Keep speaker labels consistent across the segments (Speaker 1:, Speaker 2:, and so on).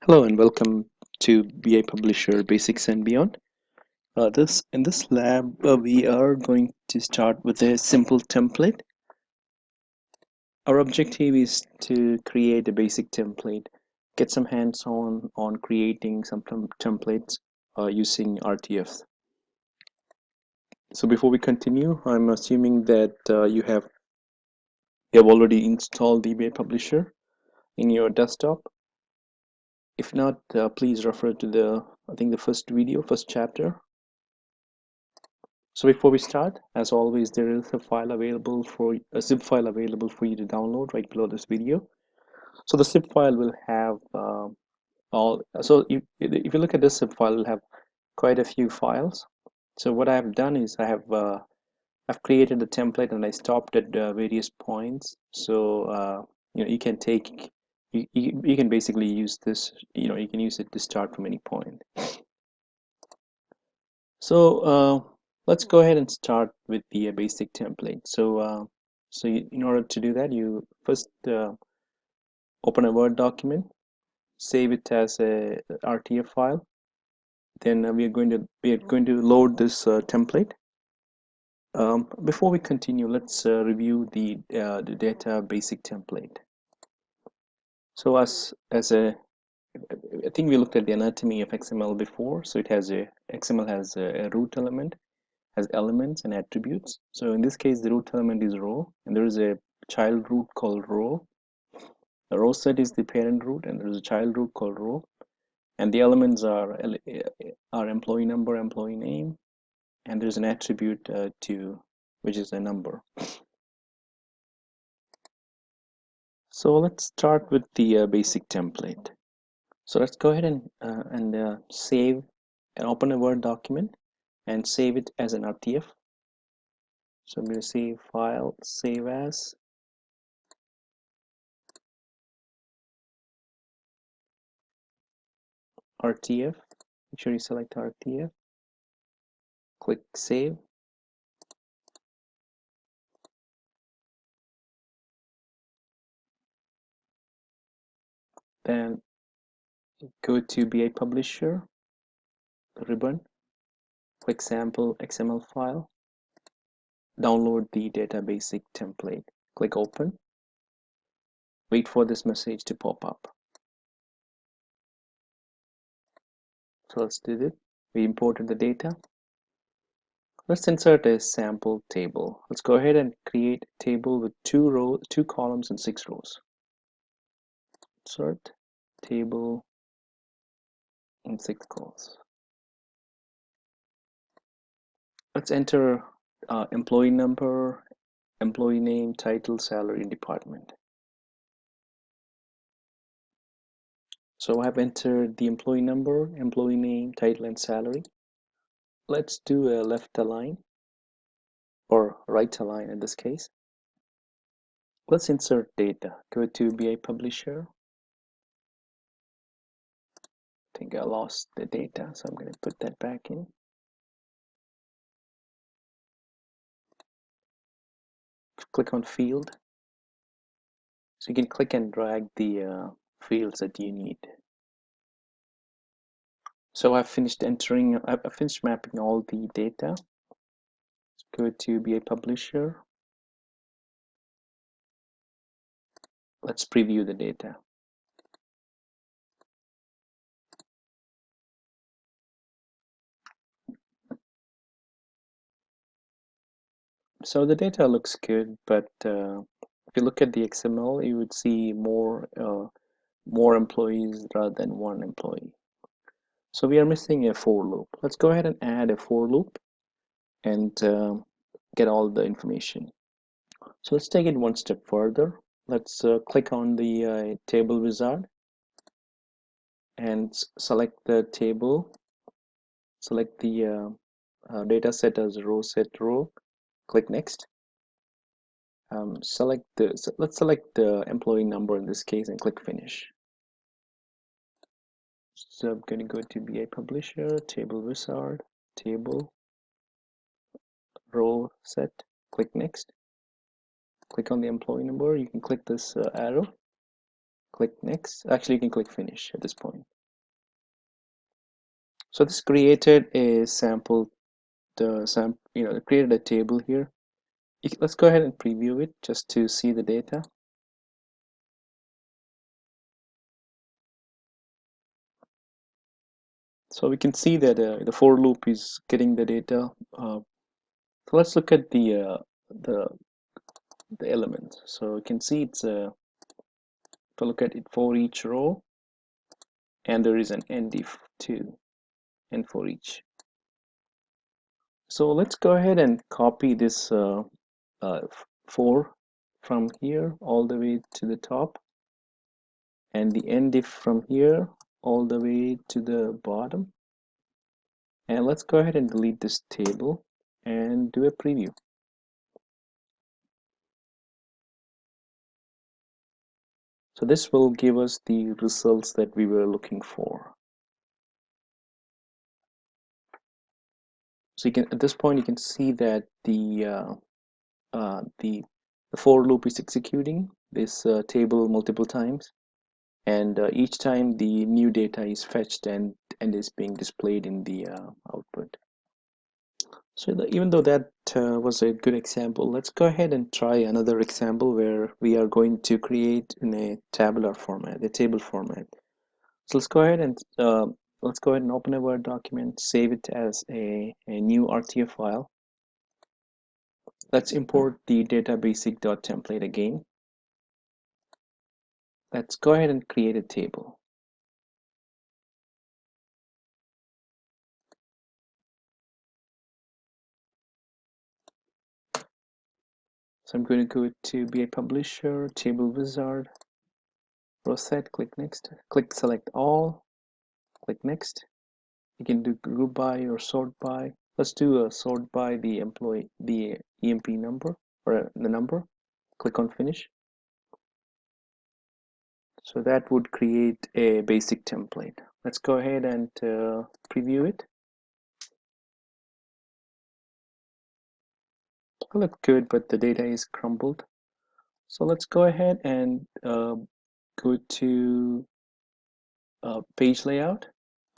Speaker 1: Hello and welcome to BI Publisher Basics and Beyond. In this lab, we are going to start with a simple template. Our objective is to create a basic template, get some hands-on on creating some templates using RTFs. So before we continue, I'm assuming that you have already installed the BI Publisher in your desktop. If not, please refer to the first chapter. So before we start, as always, there is a zip file available for you to download right below this video. So the zip file will have if you look at this zip file, it'll have quite a few files. So what I've done is I've created a template and I stopped at various points. So you can you can basically use this. You can use it to start from any point. So let's go ahead and start with the basic template. In order to do that, you first open a Word document, save it as a RTF file. Then we are going to load this template. Before we continue, let's review the data basic template. So I think we looked at the anatomy of XML before. So XML has a root element, has elements and attributes. So in this case, the root element is row, and there is a child root called row. The row set is the parent root, and there is a child root called row. And the elements are employee number, employee name, and there's an attribute which is a number. So let's start with the basic template. So let's go ahead and save and open a Word document and save it as an RTF. So I'm going to save file, save as. RTF. Make sure you select RTF. Click Save. Then go to BI Publisher, ribbon, click Sample XML file, download the data basic template. Click Open. Wait for this message to pop up. So let's do it. We imported the data. Let's insert a sample table. Let's go ahead and create a table with 2 columns and 6 rows. Insert table in 6 columns. Let's enter employee number, employee name, title, salary, and department. So I've entered the employee number, employee name, title, and salary. Let's do a left align or right align in this case. Let's insert data. Go to BI Publisher. I think I lost the data, so I'm going to put that back in. Click on field. So you can click and drag the fields that you need. So I've finished mapping all the data. Let's go to BI Publisher. Let's preview the data. So the data looks good, but if you look at the XML, you would see more employees rather than one employee. So we are missing a for loop. Let's go ahead and add a for loop and get all the information. So let's take it one step further. Let's click on the table wizard and select the table. Select the data set as row set row. Click next. Let's select the employee number in this case and click finish. So I'm going to go to BI Publisher, table wizard, table, row set, click next. Click on the employee number. You can click this arrow, click next. Actually, you can click finish at this point. So this created a sample, it created a table here. Let's go ahead and preview it just to see the data. So we can see that the for loop is getting the data. So let's look at the the elements. So you can see it's if I look at it for each row, and there is an end if too, and for each. So let's go ahead and copy this uh, 4 from here all the way to the top, and the end if from here all the way to the bottom. And let's go ahead and delete this table and do a preview. So this will give us the results that we were looking for. So you can, at this point, you can see that the for loop is executing this table multiple times, and each time the new data is fetched and is being displayed in the output. So even though that was a good example, let's go ahead and try another example where we are going to create in a tabular format, a table format. So let's go ahead and open a Word document, save it as a new RTF file. Let's import the data basic.template again. Let's go ahead and create a table. So I'm going to go to be a publisher, table wizard, row set, click next, click select all, click next. You can do group by or sort by. Let's do a sort by the employee, the EMP number or the number. Click on finish. So that would create a basic template. Let's go ahead and preview it. It looked good, but the data is crumbled. So let's go ahead and go to page layout,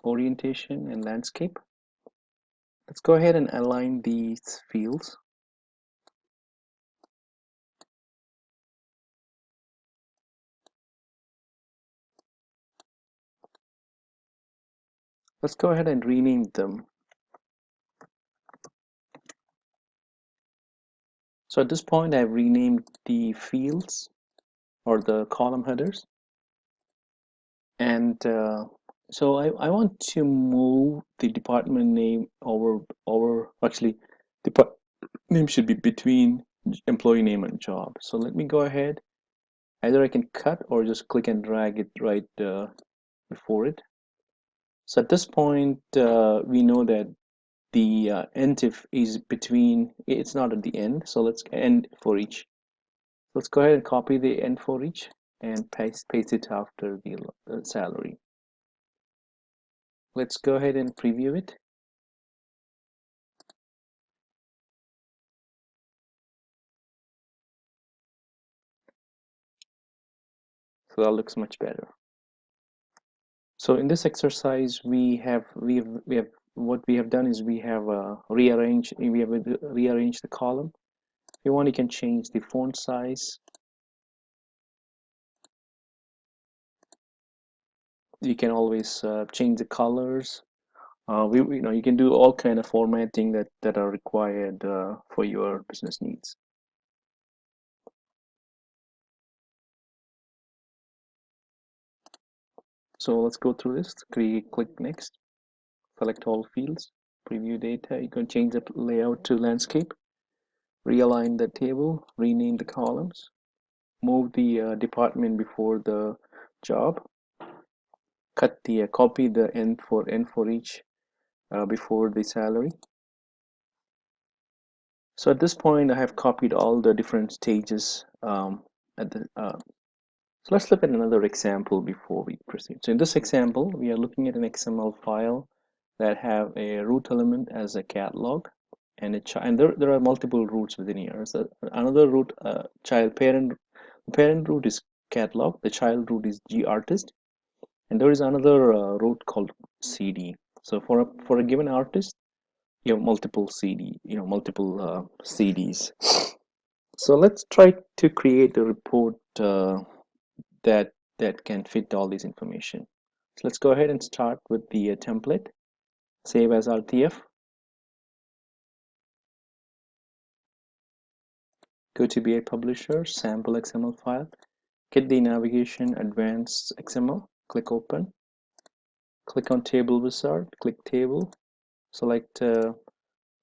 Speaker 1: orientation, and landscape. Let's go ahead and align these fields. Let's go ahead and rename them. So at this point, I've renamed the fields or the column headers. And so I want to move the department name over actually, department name should be between employee name and job. So let me go ahead. Either I can cut or just click and drag it right before it. So at this point, we know that the end if is between, it's not at the end. So let's end for each. Let's go ahead and copy the end for each and paste it after the salary. Let's go ahead and preview it. So that looks much better. So in this exercise, we have what we have done is we have rearranged the column. If you want, you can change the font size. You can always change the colors. You can do all kind of formatting that are required for your business needs. So let's go through this. Click next. Select all fields. Preview data. You can change the layout to landscape. Realign the table. Rename the columns. Move the department before the job. Copy the end for each before the salary. So at this point, I have copied all the different stages so let's look at another example before we proceed. So in this example, we are looking at an XML file that have a root element as a catalog, and there are multiple roots within here. So another root, parent root is catalog, the child root is gartist, and there is another root called cd. So for a given artist, you have multiple multiple CDs. So let's try to create a report that can fit all this information. So let's go ahead and start with the template. Save as RTF. Go to BI Publisher, sample XML file, get the navigation advanced XML, click open, click on table wizard, click table, select, you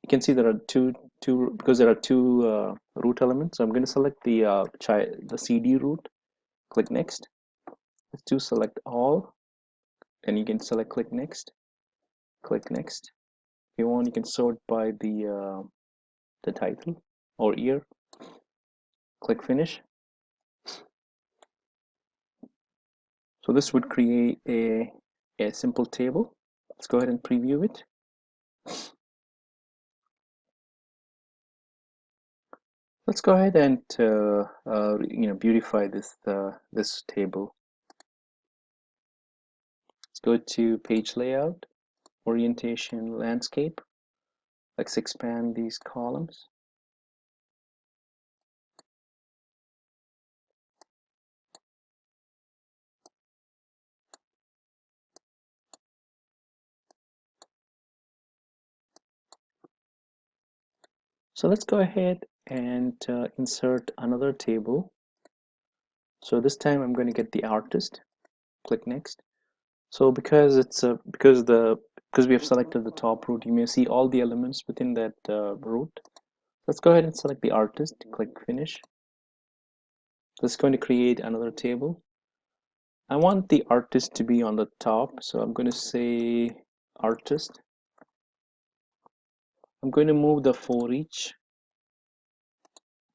Speaker 1: can see there are two because there are two root elements. So I'm going to select the CD root, click next. Let's do select all, and you can select click next, click next. If you want, you can sort by the title or year, click finish. So this would create a simple table. Let's go ahead and preview it. Let's go ahead and beautify this table. Let's go to page layout, orientation, landscape. Let's expand these columns. So let's go ahead and insert another table. So this time I'm going to get the artist. Click next. So because we have selected the top root, you may see all the elements within that root. Let's go ahead and select the artist. Click finish. This is going to create another table. I want the artist to be on the top, so I'm going to say artist. I'm going to move the for each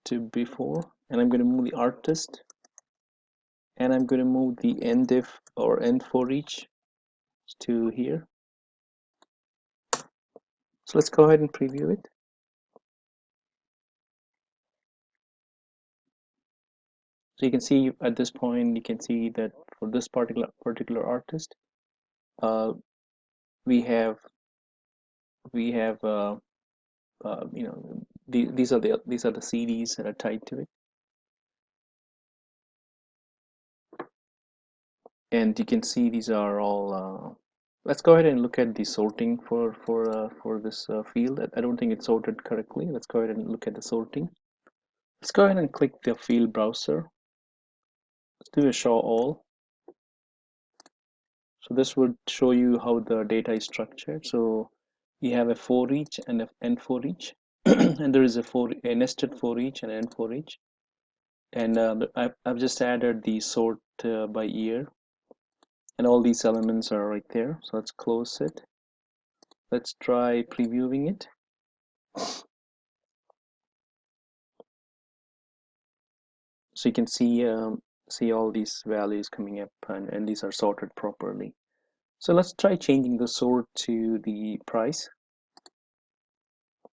Speaker 1: to before, and I'm going to move the artist, and I'm going to move the end if or end for each to here. So let's go ahead and preview it. So you can see at this point, you can see that for this particular artist, uh, we have these are the CDs that are tied to it, and you can see these are all. Let's go ahead and look at the sorting for this field. I don't think it's sorted correctly. Let's go ahead and look at the sorting. Let's go ahead and click the field browser. Let's do a show all. So this would show you how the data is structured. So you have a for each and an end for each, and there is a nested for each and end for each. And I've just added the sort by year, and all these elements are right there. So let's close it. Let's try previewing it. So you can see all these values coming up, and these are sorted properly. So let's try changing the sort to the price.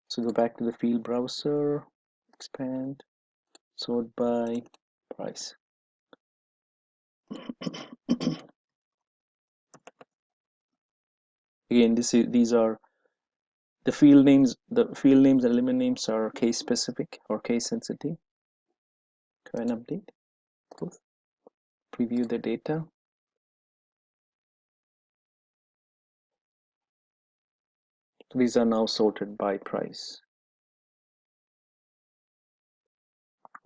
Speaker 1: So go back to the field browser, expand, sort by price. Again, these are the field names. The field names and element names are case specific or case sensitive. Go ahead and update. Close. Preview the data. So these are now sorted by price.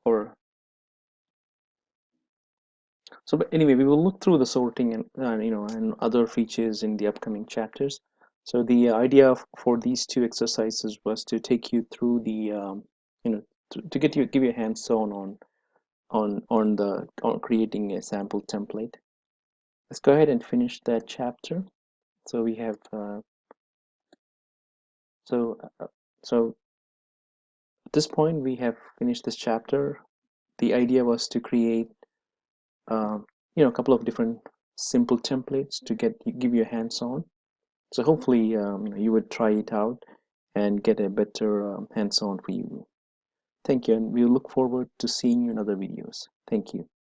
Speaker 1: Or so, but anyway, we will look through the sorting and other features in the upcoming chapters. So the idea for these two exercises was to take you through the to give you a hands-on on creating a sample template. Let's go ahead and finish that chapter. So we have so so at this point we have finished this chapter. The idea was to create a couple of different simple templates to give you a hands-on. So hopefully you would try it out and get a better hands-on for you. Thank you, and we look forward to seeing you in other videos. Thank you.